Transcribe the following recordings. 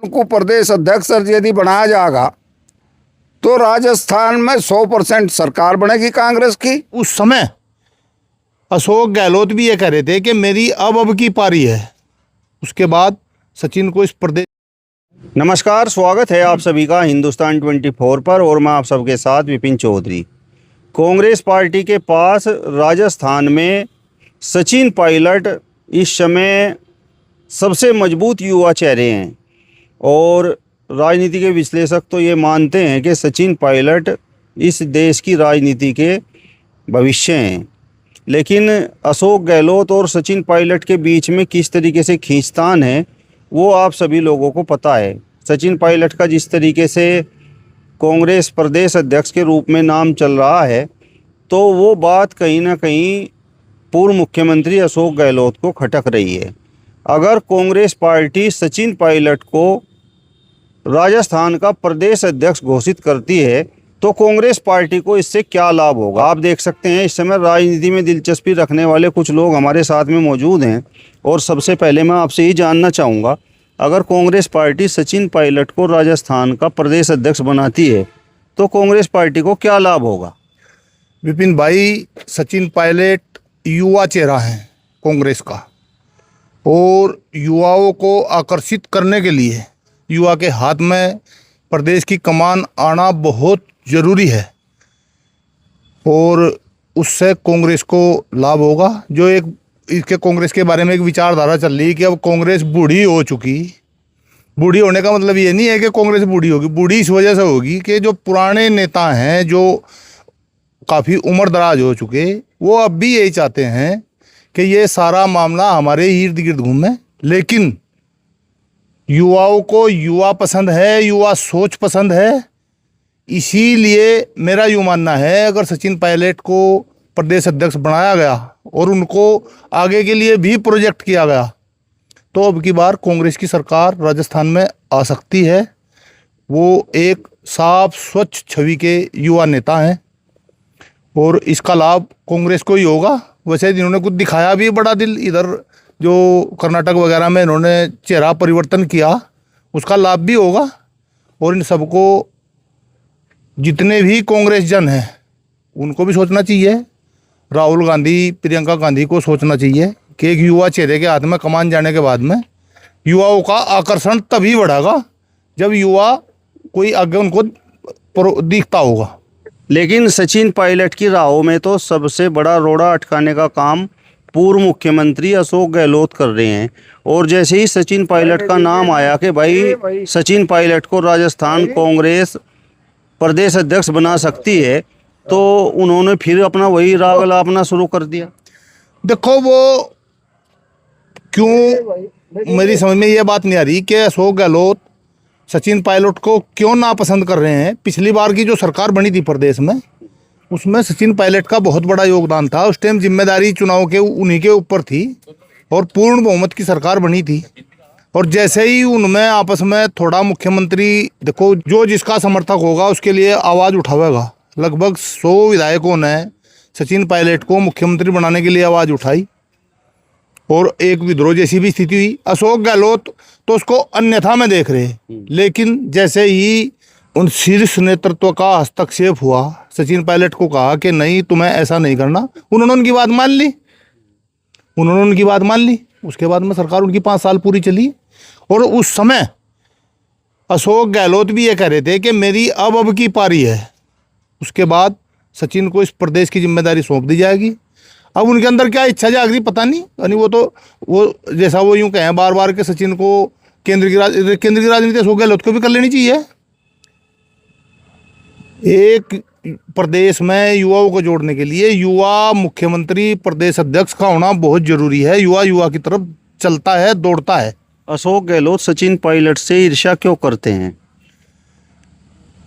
को प्रदेश अध्यक्ष यदि बनाया जाएगा तो राजस्थान में 100% सरकार बनेगी कांग्रेस की। उस समय अशोक गहलोत भी ये कह रहे थे कि मेरी अब की पारी है। उसके बाद सचिन को इस प्रदेश। नमस्कार, स्वागत है आप सभी का हिंदुस्तान 24 पर और मैं आप सबके साथ विपिन चौधरी। कांग्रेस पार्टी के पास राजस्थान में सचिन पायलट इस समय सबसे मजबूत युवा चेहरे हैं और राजनीति के विश्लेषक तो ये मानते हैं कि सचिन पायलट इस देश की राजनीति के भविष्य हैं। लेकिन अशोक गहलोत और सचिन पायलट के बीच में किस तरीके से खींचतान है वो आप सभी लोगों को पता है। सचिन पायलट का जिस तरीके से कांग्रेस प्रदेश अध्यक्ष के रूप में नाम चल रहा है तो वो बात कहीं ना कहीं पूर्व मुख्यमंत्री अशोक गहलोत को खटक रही है। अगर कांग्रेस पार्टी सचिन पायलट को राजस्थान का प्रदेश अध्यक्ष घोषित करती है तो कांग्रेस पार्टी को इससे क्या लाभ होगा। आप देख सकते हैं इस समय राजनीति में दिलचस्पी रखने वाले कुछ लोग हमारे साथ में मौजूद हैं और सबसे पहले मैं आपसे ये जानना चाहूँगा, अगर कांग्रेस पार्टी सचिन पायलट को राजस्थान का प्रदेश अध्यक्ष बनाती है तो कांग्रेस पार्टी को क्या लाभ होगा। विपिन भाई, सचिन पायलट युवा चेहरा है कांग्रेस का और युवाओं को आकर्षित करने के लिए युवा के हाथ में प्रदेश की कमान आना बहुत ज़रूरी है और उससे कांग्रेस को लाभ होगा। जो एक इसके कांग्रेस के बारे में एक विचारधारा चल रही है कि अब कांग्रेस बूढ़ी हो चुकी। बूढ़ी होने का मतलब ये नहीं है कि कांग्रेस बूढ़ी होगी, बूढ़ी इस वजह से होगी कि जो पुराने नेता हैं जो काफ़ी उम्र दराज हो चुके वो अब भी यही चाहते हैं कि ये सारा मामला हमारे इर्द गिर्द घूमे। लेकिन युवाओं को युवा पसंद है, युवा सोच पसंद है। इसीलिए मेरा यूँ मानना है अगर सचिन पायलट को प्रदेश अध्यक्ष बनाया गया और उनको आगे के लिए भी प्रोजेक्ट किया गया तो अब की बार कांग्रेस की सरकार राजस्थान में आ सकती है। वो एक साफ स्वच्छ छवि के युवा नेता हैं और इसका लाभ कांग्रेस को ही होगा। वैसे इन्होंने कुछ दिखाया भी बड़ा दिल, इधर जो कर्नाटक वगैरह में इन्होंने चेहरा परिवर्तन किया उसका लाभ भी होगा। और इन सबको जितने भी कांग्रेस जन हैं उनको भी सोचना चाहिए, राहुल गांधी, प्रियंका गांधी को सोचना चाहिए कि एक युवा चेहरे के हाथ में कमान जाने के बाद में युवाओं का आकर्षण तभी बढ़ेगा जब युवा कोई आगे उनको दिखता होगा। लेकिन सचिन पायलट की राहों में तो सबसे बड़ा रोड़ा अटकाने का काम पूर्व मुख्यमंत्री अशोक गहलोत कर रहे हैं और जैसे ही सचिन पायलट का नाम आया कि भाई सचिन पायलट को राजस्थान कांग्रेस प्रदेश अध्यक्ष बना सकती है तो उन्होंने फिर अपना वही राग अलापना शुरू कर दिया। देखो वो क्यों, मेरी समझ में ये बात नहीं आ रही कि अशोक गहलोत सचिन पायलट को क्यों नापसंद कर रहे हैं। पिछली बार की जो सरकार बनी थी प्रदेश में उसमें सचिन पायलट का बहुत बड़ा योगदान था। उस टाइम जिम्मेदारी चुनाव के उन्हीं के ऊपर थी और पूर्ण बहुमत की सरकार बनी थी। और जैसे ही उनमें आपस में थोड़ा मुख्यमंत्री, देखो जो जिसका समर्थक होगा उसके लिए आवाज़ उठावेगा। लगभग 100 विधायकों ने सचिन पायलट को मुख्यमंत्री बनाने के लिए आवाज़ उठाई और एक विद्रोह जैसी भी स्थिति हुई। अशोक गहलोत तो उसको अन्यथा में देख रहे, लेकिन जैसे ही उन शीर्ष नेतृत्व का हस्तक्षेप हुआ, सचिन पायलट को कहा कि नहीं तुम्हें ऐसा नहीं करना, उन्होंने उनकी बात मान ली। उसके बाद में सरकार उनकी 5 साल पूरी चली और उस समय अशोक गहलोत भी ये कह रहे थे कि मेरी अब की पारी है। उसके बाद सचिन को इस प्रदेश की जिम्मेदारी सौंप दी जाएगी। अब उनके अंदर क्या इच्छा जाग रही पता नहीं, यानी वो जैसा वो यूँ कहें बार बार के सचिन को केंद्र की राजनीति अशोक गहलोत को भी कर लेनी चाहिए। एक प्रदेश में युवाओं को जोड़ने के लिए युवा मुख्यमंत्री प्रदेश अध्यक्ष का होना बहुत जरूरी है। युवा की तरफ चलता है, दौड़ता है। अशोक गहलोत सचिन पायलट से ईर्ष्या क्यों करते हैं।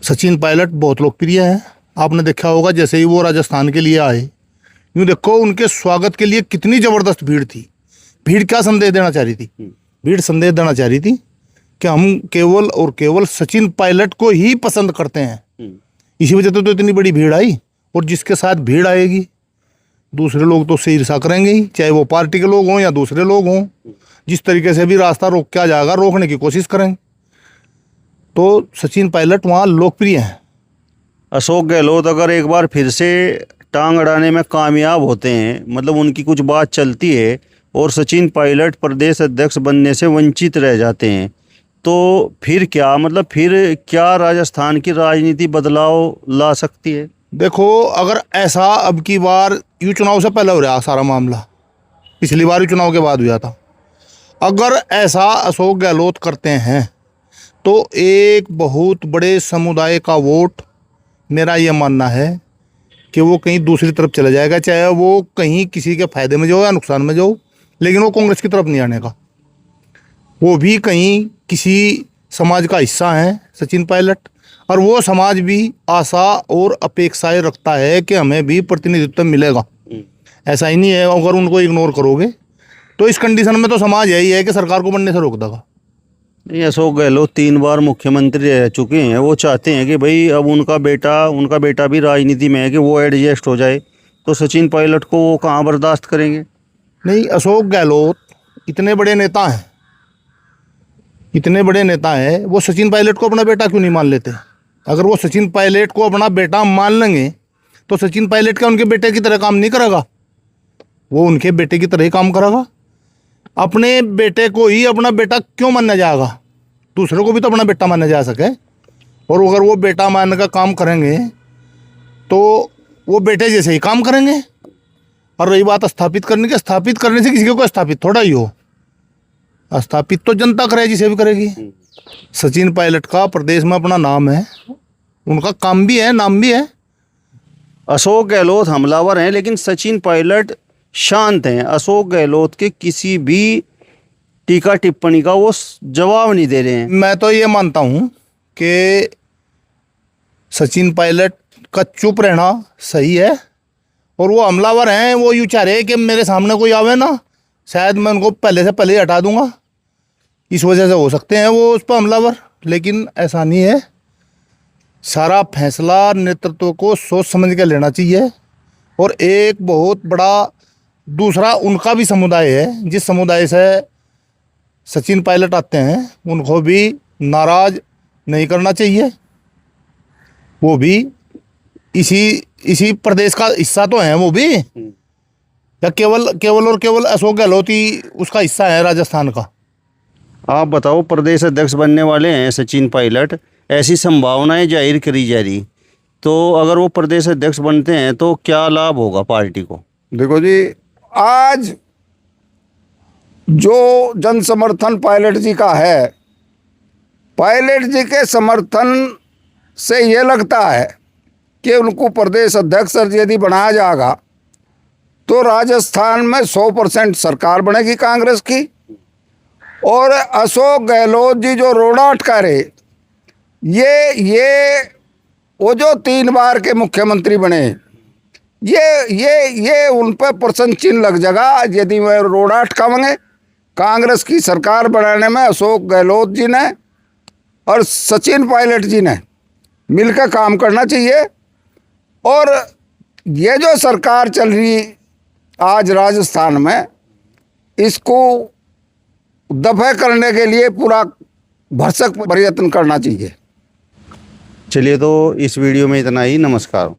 सचिन पायलट बहुत लोकप्रिय है, आपने देखा होगा। जैसे ही वो राजस्थान के लिए आए, यूँ देखो उनके स्वागत के लिए कितनी ज़बरदस्त भीड़ थी। भीड़ क्या संदेश देना चाह रही थी? भीड़ संदेश देना चाह रही थी कि हम केवल और केवल सचिन पायलट को ही पसंद करते हैं। इसी वजह से तो इतनी बड़ी भीड़ आई। और जिसके साथ भीड़ आएगी दूसरे लोग तो उससे ईर्ष्या करेंगे ही, चाहे वो पार्टी के लोग हों या दूसरे लोग हों। जिस तरीके से भी रास्ता रोक क्या जाएगा, रोकने की कोशिश करेंगे। तो सचिन पायलट वहाँ लोकप्रिय हैं। अशोक गहलोत अगर एक बार फिर से टांग अड़ाने में कामयाब होते हैं, मतलब उनकी कुछ बात चलती है और सचिन पायलट प्रदेश अध्यक्ष बनने से वंचित रह जाते हैं, तो फिर क्या, मतलब फिर क्या राजस्थान की राजनीति बदलाव ला सकती है? देखो, अगर ऐसा अब की बार यू चुनाव से पहले हो रहा सारा मामला, पिछली बार ही चुनाव के बाद हुआ था। अगर ऐसा अशोक गहलोत करते हैं तो एक बहुत बड़े समुदाय का वोट, मेरा ये मानना है कि वो कहीं दूसरी तरफ चला जाएगा, चाहे वो कहीं किसी के फायदे में जाओ या नुकसान में जाओ, लेकिन वो कांग्रेस की तरफ नहीं आने का। वो भी कहीं किसी समाज का हिस्सा है सचिन पायलट, और वो समाज भी आशा और अपेक्षाएं रखता है कि हमें भी प्रतिनिधित्व मिलेगा। ऐसा ही नहीं है अगर उनको इग्नोर करोगे तो इस कंडीशन में तो समाज यही है कि सरकार को बनने से रोक देगा। नहीं, अशोक गहलोत 3 बार मुख्यमंत्री रह चुके हैं, वो चाहते हैं कि भाई अब उनका बेटा भी राजनीति में है कि वो एडजस्ट हो जाए, तो सचिन पायलट को वो कहाँ बर्दाश्त करेंगे? नहीं, अशोक गहलोत इतने बड़े नेता हैं, वो सचिन पायलट को अपना बेटा क्यों नहीं मान लेते? अगर वो सचिन पायलट को अपना बेटा मान लेंगे तो सचिन पायलट का उनके बेटे की तरह काम नहीं करेगा, वो उनके बेटे की तरह ही काम करेगा। अपने बेटे को ही अपना बेटा क्यों माना जाएगा? दूसरे को भी तो अपना बेटा माना जा सके, और अगर वो बेटा मानने का काम करेंगे तो वो बेटे जैसे ही काम करेंगे। और रही बात स्थापित करने की, स्थापित करने से किसी को स्थापित थोड़ा ही हो, स्थापित तो जनता करे जिसे भी करेगी। सचिन पायलट का प्रदेश में अपना नाम है, उनका काम भी है, नाम भी है। अशोक गहलोत हमलावर हैं लेकिन सचिन पायलट शांत हैं। अशोक गहलोत के किसी भी टीका टिप्पणी का वो जवाब नहीं दे रहे हैं। मैं तो ये मानता हूँ कि सचिन पायलट का चुप रहना सही है, और वो हमलावर हैं। वो यूँ चाह रहे हैं कि मेरे सामने कोई आवे ना, शायद मैं उनको पहले से पहले ही हटा दूंगा, इस वजह से हो सकते हैं वो उस पर हमलावर, लेकिन ऐसा नहीं है। सारा फैसला नेतृत्व को सोच समझ के लेना चाहिए। और एक बहुत बड़ा दूसरा उनका भी समुदाय है, जिस समुदाय से सचिन पायलट आते हैं, उनको भी नाराज नहीं करना चाहिए। वो भी इसी प्रदेश का हिस्सा तो हैं वो भी, या केवल अशोक गहलोत ही उसका हिस्सा है राजस्थान का? आप बताओ, प्रदेश अध्यक्ष बनने वाले हैं सचिन पायलट, ऐसी संभावनाएं जाहिर करी जा रही, तो अगर वो प्रदेश अध्यक्ष बनते हैं तो क्या लाभ होगा पार्टी को? देखो जी, आज जो जन समर्थन पायलट जी का है, पायलट जी के समर्थन से ये लगता है कि उनको प्रदेश अध्यक्ष यदि बनाया जाएगा तो राजस्थान में 100% सरकार बनेगी कांग्रेस की। और अशोक गहलोत जी जो रोड़ा अटका रहे, ये वो जो 3 बार के मुख्यमंत्री बने, ये उन पर प्रश्न चिन्ह लग जाएगा यदि वह रोड़ा अटकावेंगे। कांग्रेस की सरकार बनाने में अशोक गहलोत जी ने और सचिन पायलट जी ने मिलकर काम करना चाहिए। और ये जो सरकार चल रही आज राजस्थान में, इसको दफे करने के लिए पूरा भरसक प्रयत्न करना चाहिए। चलिए, तो इस वीडियो में इतना ही। नमस्कार।